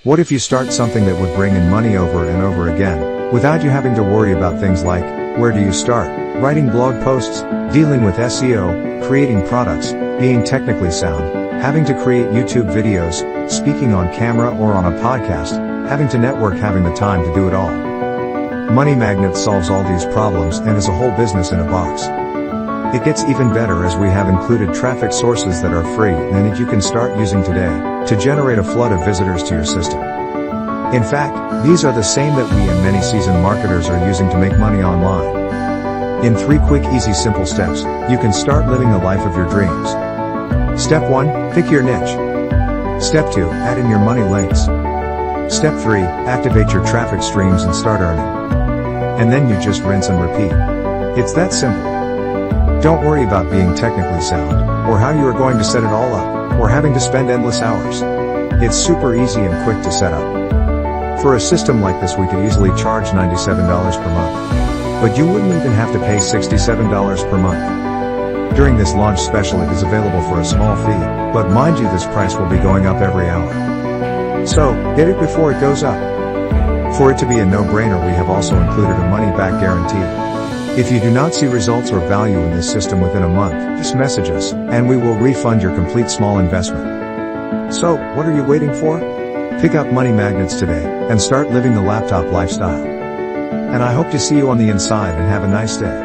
What if you start something that would bring in money over and over again, without you having to worry about things like, where do you start, writing blog posts, dealing with SEO, creating products, being technically sound, having to create YouTube videos, speaking on camera or on a podcast, having to network, having the time to do it all. Money Magnet solves all these problems and is a whole business in a box. It gets even better as we have included traffic sources that are free and that you can start using today to generate a flood of visitors to your system. In fact, these are the same that we and many seasoned marketers are using to make money online. In 3 quick, easy, simple steps, you can start living the life of your dreams. Step 1, pick your niche. Step 2, add in your money links. Step 3, activate your traffic streams and start earning. And then you just rinse and repeat. It's that simple. Don't worry about being technically sound, or how you are going to set it all up, or having to spend endless hours. It's super easy and quick to set up. For a system like this, we could easily charge $97 per month. But you wouldn't even have to pay $67 per month. During this launch special, it is available for a small fee, but mind you, this price will be going up every hour. So, get it before it goes up. For it to be a no-brainer, we have also included a money-back guarantee. If you do not see results or value in this system within a month, just message us, and we will refund your complete small investment. So, what are you waiting for? Pick up Money Magnets today, and start living the laptop lifestyle. And I hope to see you on the inside, and have a nice day.